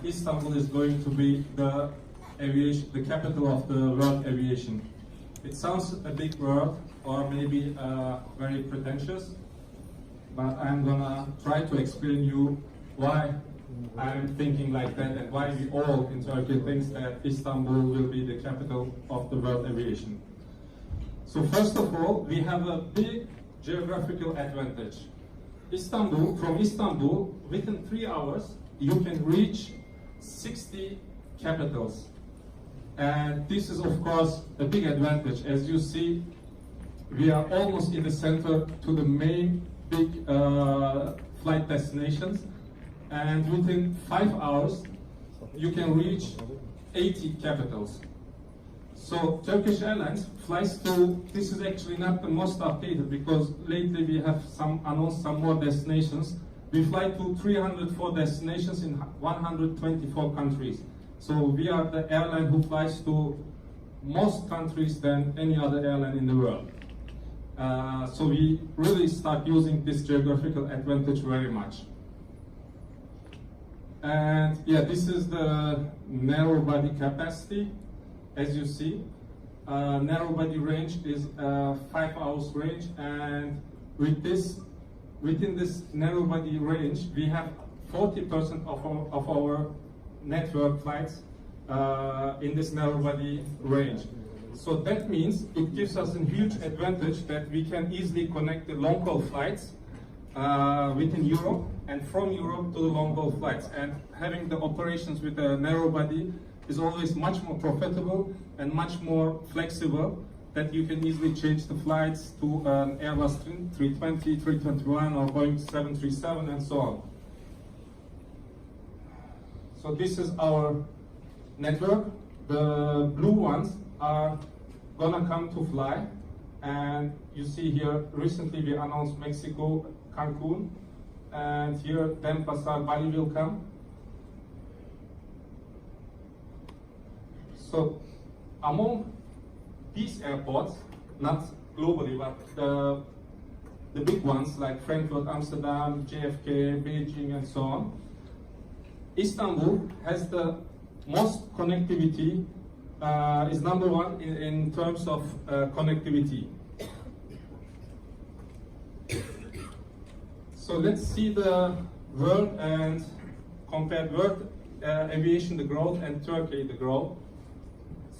Istanbul is going to be the capital of the world aviation. It sounds a big word, or maybe very pretentious, but I'm gonna try to explain you why I'm thinking like that and why we all in Turkey think that Istanbul will be the capital of the world aviation. So first of all, we have a big geographical advantage. From Istanbul, within 3 hours, you can reach 60 capitals. And this is, of course, a big advantage. As you see, we are almost in the center to the main big flight destinations. And within 5 hours, you can reach 80 capitals. So Turkish Airlines flies to, this is actually not the most updated because lately we have announced some more destinations. We fly to 304 destinations in 124 countries. So we are the airline who flies to most countries than any other airline in the world. So we really start using this geographical advantage very much. And yeah, this is the narrow body capacity. As you see, narrow body range is 5 hours range, and within this narrow body range, we have 40% of our network flights in this narrow body range. So that means it gives us a huge advantage that we can easily connect the long haul flights within Europe and from Europe to the long haul flights. And having the operations with a narrow body is always much more profitable and much more flexible, that you can easily change the flights to an Airbus 320, 321 or Boeing 737 and so on. So this is our network. The blue ones are gonna come to fly, and you see here recently we announced Mexico, Cancun, and here Denpasar, Bali will come. So among these airports, not globally, but the big ones like Frankfurt, Amsterdam, JFK, Beijing, and so on, Istanbul has the most connectivity, is number one in terms of connectivity. So let's see the world and compare world aviation, the growth, and Turkey, the growth.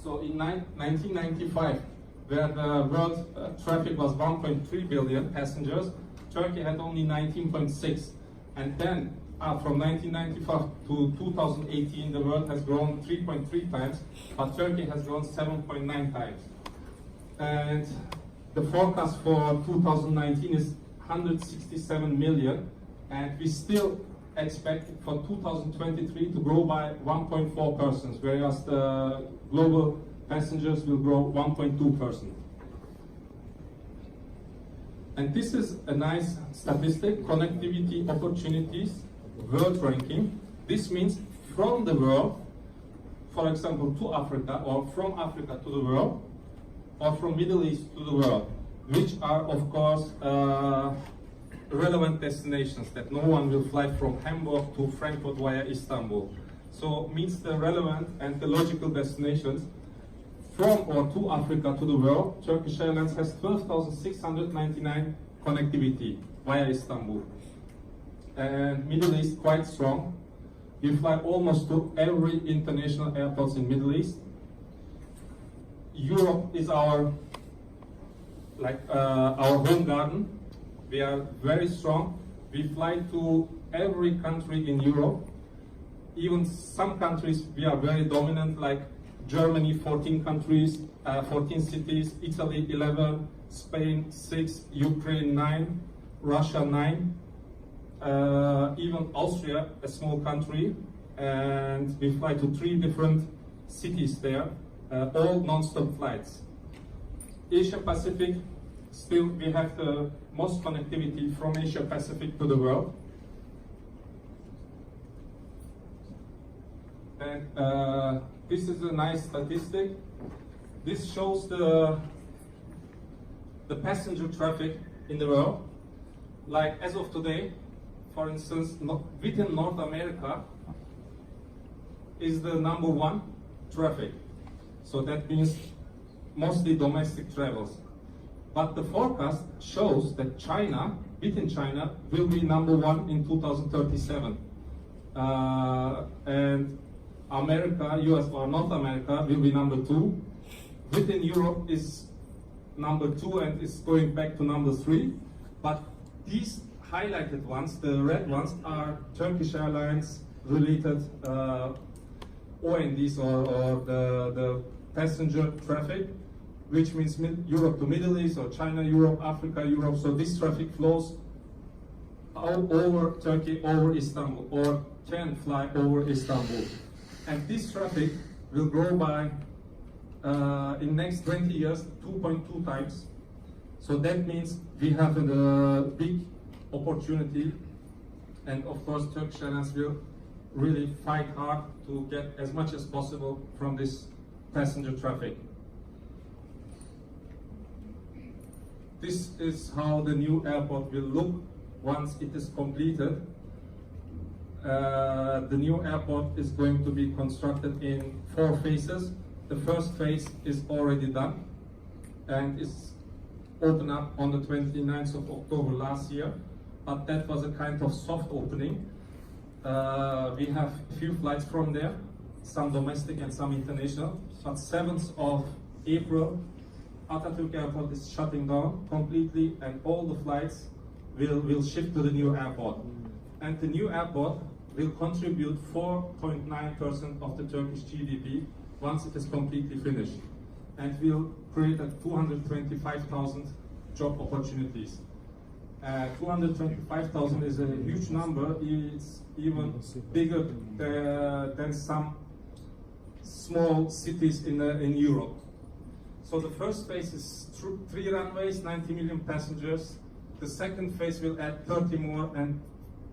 So in 1995, where the world traffic was 1.3 billion passengers, Turkey had only 19.6. And then from 1995 to 2018, the world has grown 3.3 times, but Turkey has grown 7.9 times. And the forecast for 2019 is 167 million, and we still expect for 2023 to grow by 1.4%, whereas the global passengers will grow 1.2%. And this is a nice statistic, connectivity opportunities, world ranking. This means from the world, for example, to Africa, or from Africa to the world, or from Middle East to the world, which are, of course, relevant destinations that no one will fly from Hamburg to Frankfurt via Istanbul. So means the relevant and the logical destinations from or to Africa to the world. Turkish Airlines has 12,699 connectivity via Istanbul. And Middle East quite strong. We fly almost to every international airports in Middle East. Europe is our home garden. We are very strong. We fly to every country in Europe. Even some countries we are very dominant, like Germany, 14 countries, 14 cities, Italy, 11, Spain, 6, Ukraine, 9, Russia, 9, even Austria, a small country, and we fly to 3 different cities there, all non-stop flights. Asia Pacific, still we have the most connectivity from Asia Pacific to the world. And this is a nice statistic. This shows the passenger traffic in the world. Like as of today, for instance, within North America, is the #1 traffic. So that means mostly domestic travels. But the forecast shows that China, within China, will be #1 in 2037. And America, US or North America will be #2. Within Europe is #2 and is going back to #3. But these highlighted ones, the red ones, are Turkish Airlines related ONDs or the passenger traffic, which means Europe to Middle East or China, Europe, Africa, Europe. So this traffic flows over Turkey, over Istanbul, or can fly over Istanbul. And this traffic will grow by, in next 20 years, 2.2 times. So that means we have a big opportunity, and of course Turkish Airlines will really fight hard to get as much as possible from this passenger traffic. This is how the new airport will look once it is completed. The new airport is going to be constructed in 4 phases. The first phase is already done and is opened up on the 29th of October last year, but that was a kind of soft opening. We have a few flights from there, some domestic and some international, but 7th of April, Atatürk Airport is shutting down completely and all the flights will shift to the new airport. And the new airport will contribute 4.9% of the Turkish GDP once it is completely finished, and will create 225,000 job opportunities. 225,000 is a huge number. It's even bigger than some small cities in Europe. So the first phase is 3 runways, 90 million passengers. The second phase will add 30 more, and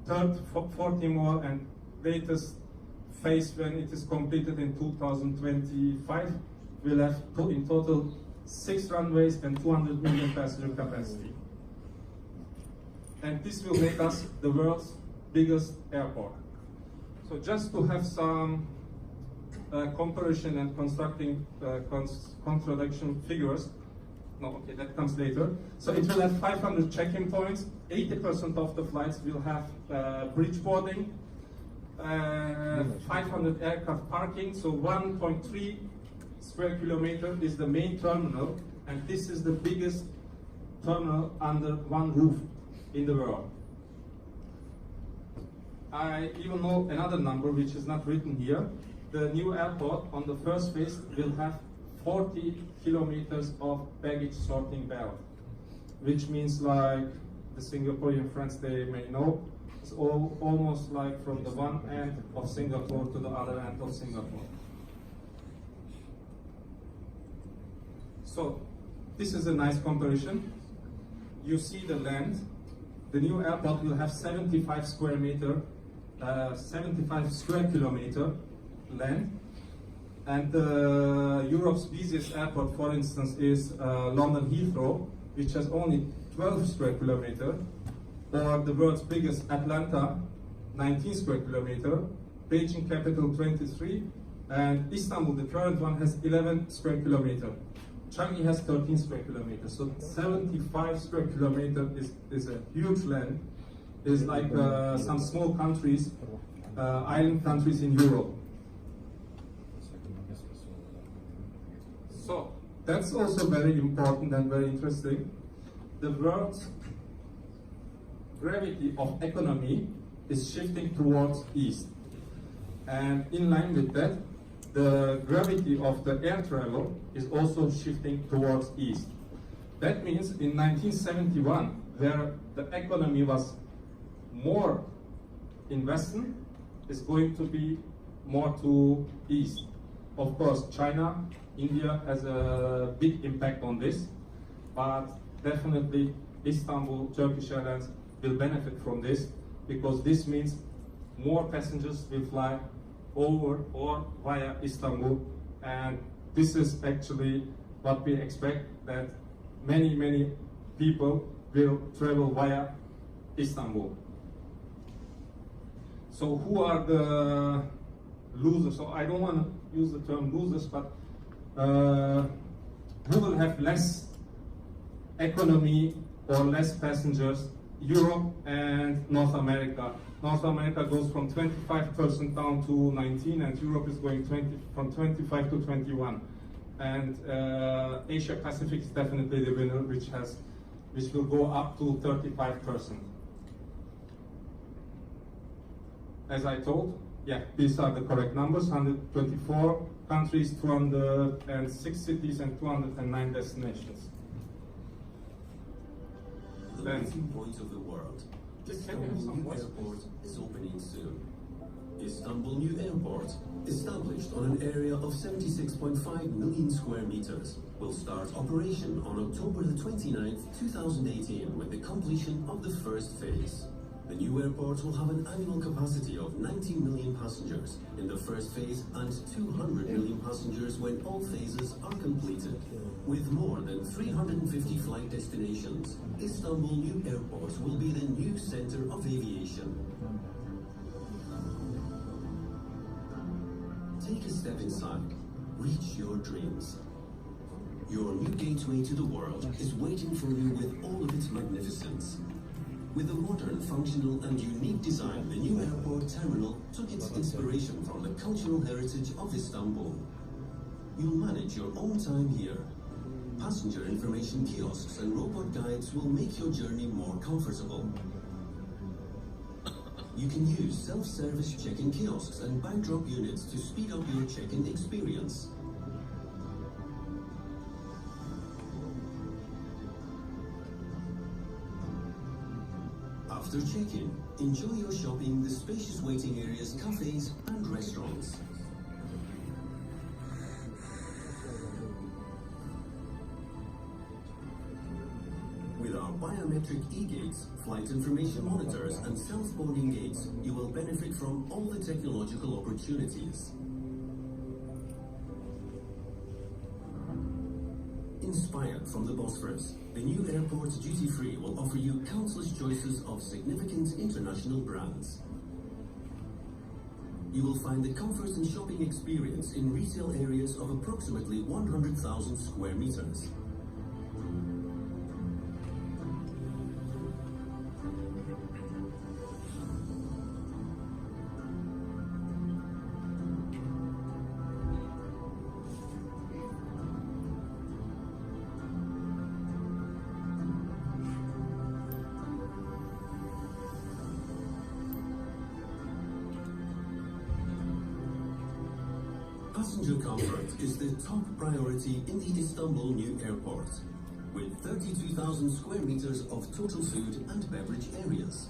third 40 more, and latest phase, when it is completed in 2025, will have in total 6 runways and 200 million passenger capacity. And this will make us the world's biggest airport. So just to have some comparison and contradiction figures, no, okay, that comes later. So it will have 500 check-in points, 80% of the flights will have bridge boarding, 500 aircraft parking, so 1.3 square kilometer is the main terminal, and this is the biggest terminal under one roof in the world. I even know another number which is not written here. The new airport on the first phase will have 40 kilometers of baggage sorting belt, which means, like the Singaporean friends, they may know, it's almost like from the one end of Singapore to the other end of Singapore. So this is a nice comparison. You see the land. The new airport will have 75 square kilometer land. And Europe's busiest airport, for instance, is London Heathrow, which has only 12 square kilometer, or the world's biggest Atlanta, 19 square kilometer, Beijing capital 23, and Istanbul, the current one, has 11 square kilometer. Changi has 13 square kilometers, so 75 square kilometer is a huge land. It's like some small countries, island countries in Europe. So that's also very important and very interesting. The world's gravity of economy is shifting towards east, and in line with that, the gravity of the air travel is also shifting towards east. That means in 1971, where the economy was more in Western, is going to be more to east. Of course, China, India has a big impact on this, but definitely Istanbul, Turkish Airlines will benefit from this, because this means more passengers will fly over or via Istanbul, and this is actually what we expect, that many people will travel via Istanbul. So who are the losers, so I don't want to use the term losers, but who will have less economy or less passengers, Europe and North America. North America goes from 25% down to 19, and Europe is going from 25 to 21. And Asia Pacific is definitely the winner, which will go up to 35%. As I told, yeah, these are the correct numbers: 124 countries, 206 cities, and 209 destinations. The meeting point of the world. Istanbul New Airport is opening soon. Istanbul New Airport, established on an area of 76.5 million square meters, will start operation on October the 29th, 2018 with the completion of the first phase. The new airport will have an annual capacity of 19 million passengers in the first phase and 200 million passengers when all phases are completed. With more than 350 flight destinations, Istanbul New Airport will be the new center of aviation. Take a step inside. Reach your dreams. Your new gateway to the world is waiting for you with all of its magnificence. With a modern, functional and unique design, the new airport terminal took its inspiration from the cultural heritage of Istanbul. You'll manage your own time here. Passenger information kiosks and robot guides will make your journey more comfortable. You can use self-service check-in kiosks and bag drop units to speed up your check-in experience. After check-in, enjoy your shopping, the spacious waiting areas, cafes and restaurants. With our biometric e-gates, flight information monitors and self-boarding gates, you will benefit from all the technological opportunities. Inspired from the Bosphorus, the new airport duty-free will offer you countless choices of significant international brands. You will find the comfort and shopping experience in retail areas of approximately 100,000 square meters. Passenger comfort is the top priority in the Istanbul New Airport, with 32,000 square meters of total food and beverage areas.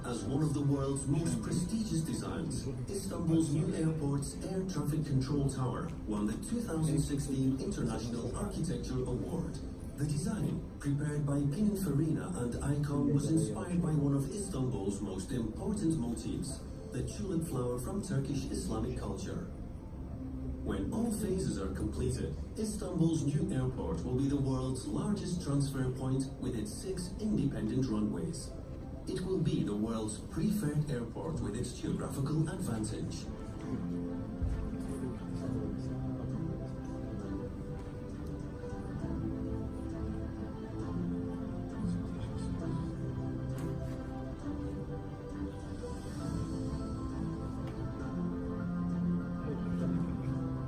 As one of the world's most prestigious designs, Istanbul's new airport's Air Traffic Control Tower won the 2016 International Architecture Award. The design, prepared by Pininfarina and Icon, was inspired by one of Istanbul's most important motifs, the tulip flower from Turkish Islamic culture. When all phases are completed, Istanbul's new airport will be the world's largest transfer point with its 6 independent runways. It will be the world's preferred airport with its geographical advantage.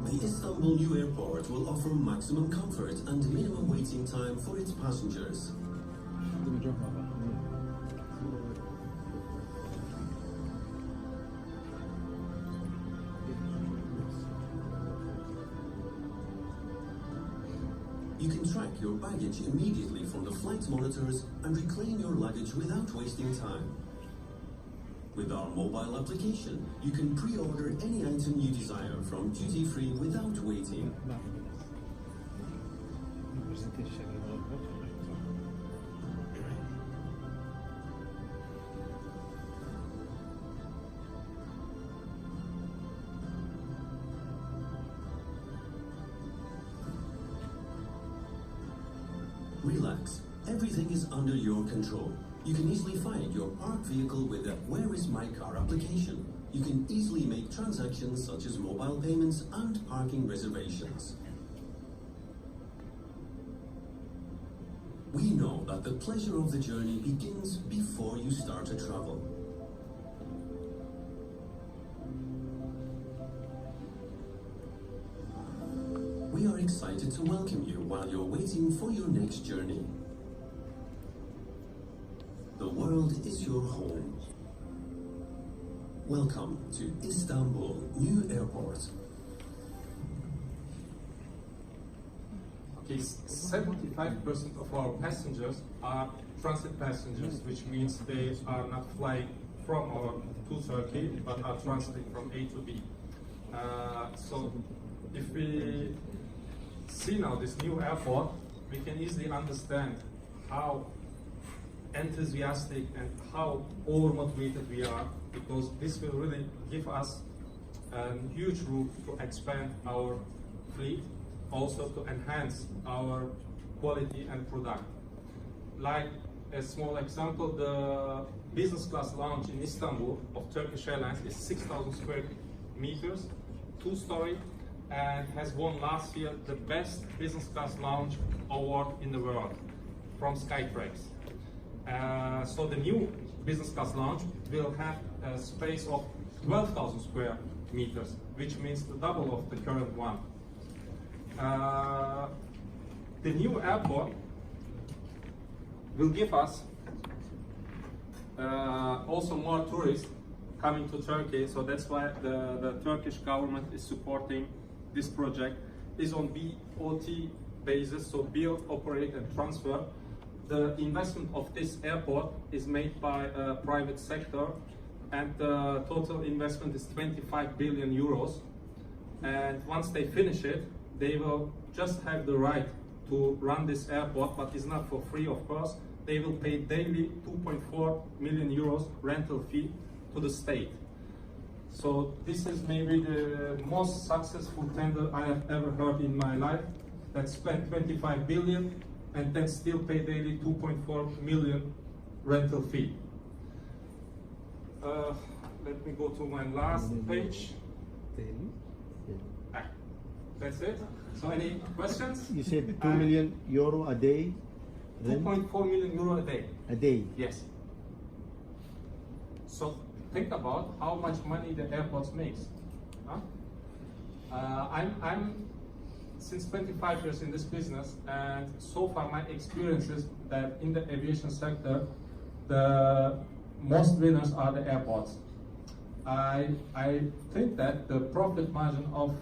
The Istanbul New Airport will offer maximum comfort and minimum waiting time for its passengers. You can track your baggage immediately from the flight monitors and reclaim your luggage without wasting time. With our mobile application, you can pre-order any item you desire from duty-free without waiting. Relax, everything is under your control. You can easily find your parked vehicle with a Where is my car application. You can easily make transactions such as mobile payments and parking reservations. We know that the pleasure of the journey begins before you start to travel. We are excited to welcome you while you're waiting for your next journey. The world is your home. Welcome to Istanbul New Airport. Okay, 75% of our passengers are transit passengers, which means they are not flying from or to Turkey, but are transiting from A to B. So if we see now this new airport, we can easily understand how enthusiastic and how over-motivated we are, because this will really give us a huge room to expand our fleet, also to enhance our quality and product. Like a small example, the business class lounge in Istanbul of Turkish Airlines is 6,000 square meters, 2-story, and has won last year the best business class lounge award in the world from Skytrax. So the new business class lounge will have a space of 12,000 square meters, which means the double of the current one. The new airport will give us also more tourists coming to Turkey, so that's why the Turkish government is supporting this project. Is on BOT basis, so build, operate and transfer. The investment of this airport is made by a private sector, and the total investment is 25 billion euros. And once they finish it, they will just have the right to run this airport, but it's not for free, of course. They will pay daily 2.4 million euros rental fee to the state. So this is maybe the most successful tender I have ever heard in my life, that spent 25 billion and then still pay daily 2.4 million rental fee. Let me go to my last page. That's it. So any questions? You said 2 million euro a day? 2.4 million euro a day. A day? Yes. So think about how much money the airports makes. Huh? I'm since 25 years in this business, and so far my experience is that in the aviation sector, the most winners are the airports. I think that the profit margin of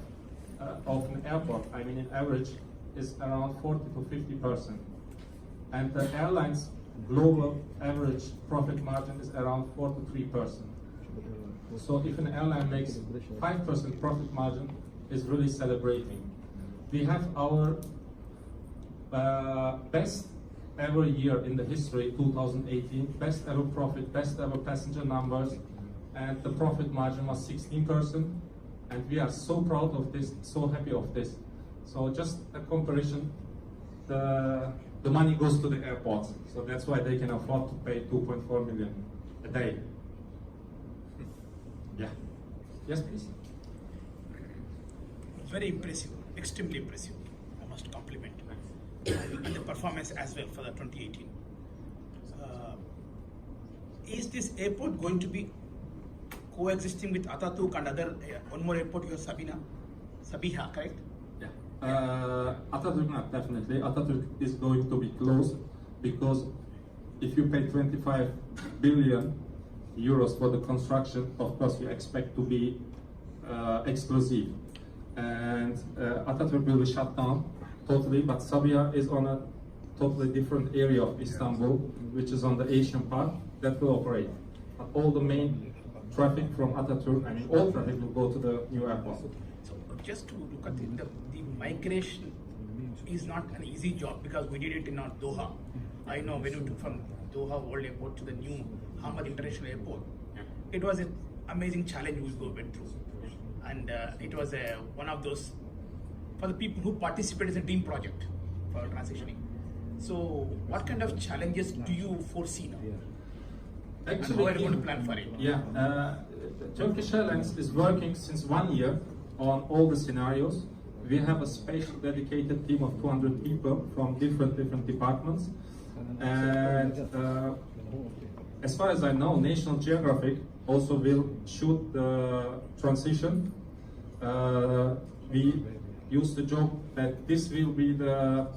an airport, I mean in average, is around 40 to 50%. And the airlines global average profit margin is around 4 to 3%. So if an airline makes 5% profit margin, is really celebrating. We have our best ever year in the history, 2018, best ever profit, best ever passenger numbers, and the profit margin was 16%. And we are so proud of this, so happy of this. So just a comparison, the money goes to the airports, so that's why they can afford to pay 2.4 million a day. Yeah. Yes, please. Very impressive, extremely impressive. I must compliment. And the performance as well for the 2018. Is this airport going to be coexisting with Atatürk and other one more airport, your Sabiha, correct? Yeah. Atatürk not definitely. Atatürk is going to be closed, because if you pay 25 billion euros for the construction, of course you expect to be exclusive. And Atatürk will be shut down totally, but Sabiha is on a totally different area of Istanbul, which is on the Asian part, that will operate. But all the main traffic from Atatürk, I mean all traffic, will go to the new airport. So just to look at the migration is not an easy job, because we did it in our Doha. I know when you took from Doha World Airport to the new Hamad International Airport, it was an amazing challenge we went through. And it was one of those, for the people who participated, as a dream project for transitioning. So what kind of challenges do you foresee now? And Actually, how are you going to plan for it? Yeah, Turkish Airlines is working since 1 year on all the scenarios. We have a special dedicated team of 200 people from different departments. And as far as I know, National Geographic also will shoot the transition. We use the joke that this will be the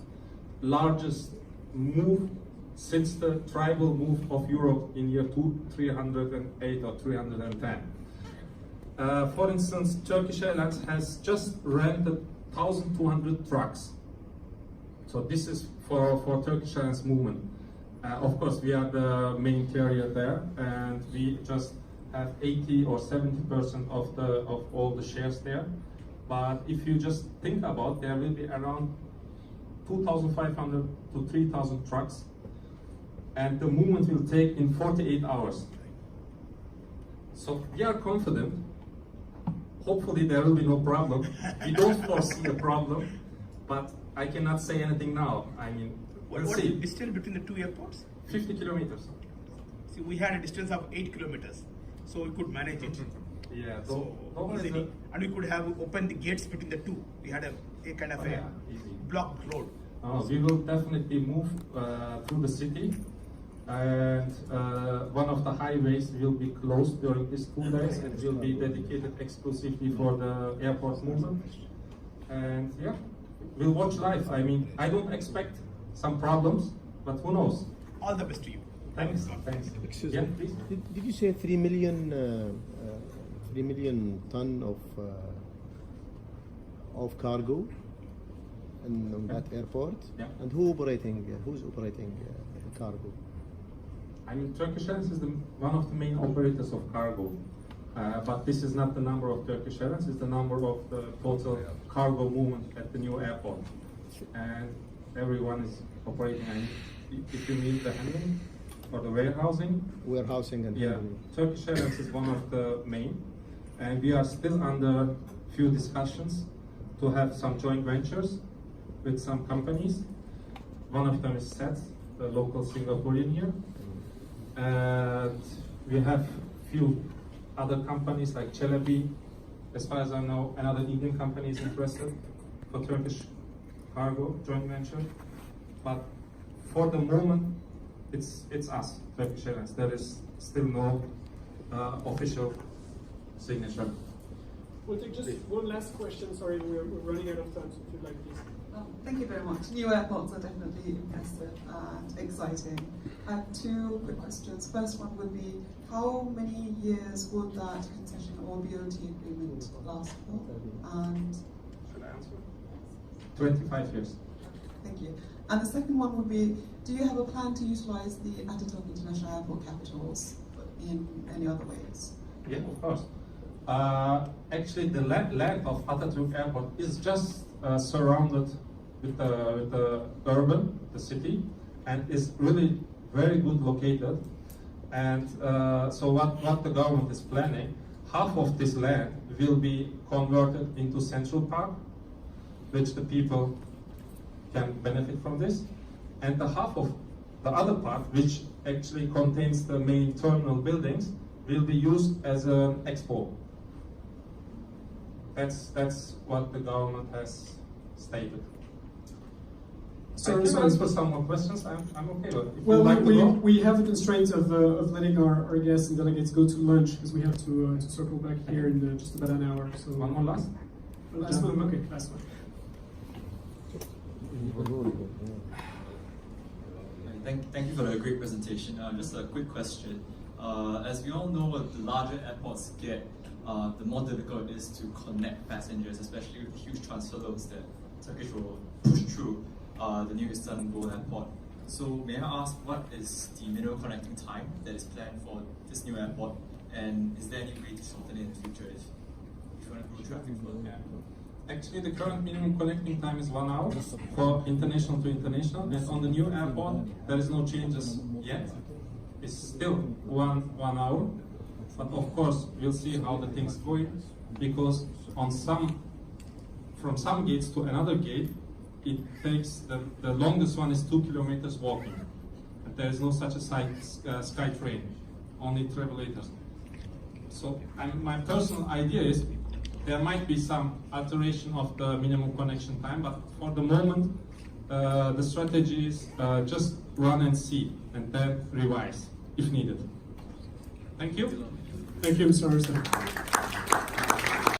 largest move since the tribal move of Europe in year 308 or 310. For instance, Turkish Airlines has just rented 1,200 trucks. So this is for Turkish Airlines movement. Of course, we are the main carrier there, and we just have 80 or 70% of all the shares there. But if you just think about, there will be around 2,500 to 3,000 trucks, and the movement will take in 48 hours. So we are confident. Hopefully there will be no problem. We don't foresee a problem, but I cannot say anything now. I mean, What we'll is the see. distance between the two airports? 50 kilometers. See, we had a distance of 8 kilometers, so we could manage it. Yeah, So Doha is easily, and we could have opened the gates between the two. We had a kind of a easy. blocked road. We will definitely move through the city, and one of the highways will be closed during these 2 days and will be dedicated exclusively for the airport movement. And yeah, we'll watch live. I mean, I don't expect some problems, but who knows? All the best to you. Thanks. Thanks. Excuse Yeah, me. please. Did you say 3 million ton of cargo in that airport? Yeah. And who's operating the cargo? I mean, Turkish Airlines is one of the main operators of cargo, but this is not the number of Turkish Airlines, it's the number of the total cargo movement at the new airport. And everyone is operating. And if you mean the handling or the warehousing, And yeah, handling. Turkish Airlines is one of the main, and we are still under few discussions to have some joint ventures with some companies. One of them is SET, the local Singaporean here. And we have few other companies like Celebi. As far as I know, another Indian company is interested for Turkish cargo joint venture. But for the moment, it's us, Turkish Airlines. There is still no official signature. We'll take just one last question. Sorry, we're running out of time, so if you'd like, please. Thank you very much. New airports are definitely impressive and exciting. I have 2 quick questions. First one would be, how many years would that concession or BOT agreement last for? And Should I answer? 25 years. thank you. And the second one would be, do you have a plan to utilize the Ataturk International Airport capitals in any other ways? Yeah, of course. Actually, the land of Ataturk Airport is just surrounded with the urban, the city, and is really very good located. And so what the government is planning, half of this land will be converted into Central Park, which the people can benefit from this, and the half of the other part, which actually contains the main terminal buildings, will be used as an expo. That's what the government has stated. So, I can so- answer some more questions. I'm okay with it. If Well, you'd like to go. we have the constraint of letting our guests and delegates go to lunch because we have to circle back here in just about an hour. So One more last. last one. Okay, last one. Thank you for the great presentation. Just a quick question. As we all know, the larger airports get, the more difficult it is to connect passengers, especially with the huge transfer loads that Turkish will push through the new Istanbul airport. So may I ask, what is the minimum connecting time that is planned for this new airport, and is there any way to shorten it in the future if you want to grow traffic flow? Yeah. Actually, the current minimum connecting time is 1 hour for international to international, and on the new airport, there is no changes yet. It's still one hour, but of course, we'll see how the things go, because from some gates to another gate, it takes the longest one is 2 kilometers walking. And there is no such a sky train, only travelators. So my personal idea is there might be some alteration of the minimum connection time, but for the moment, the strategy is just run and see, and then revise if needed. Thank you. Thank you, Mr. Arslan.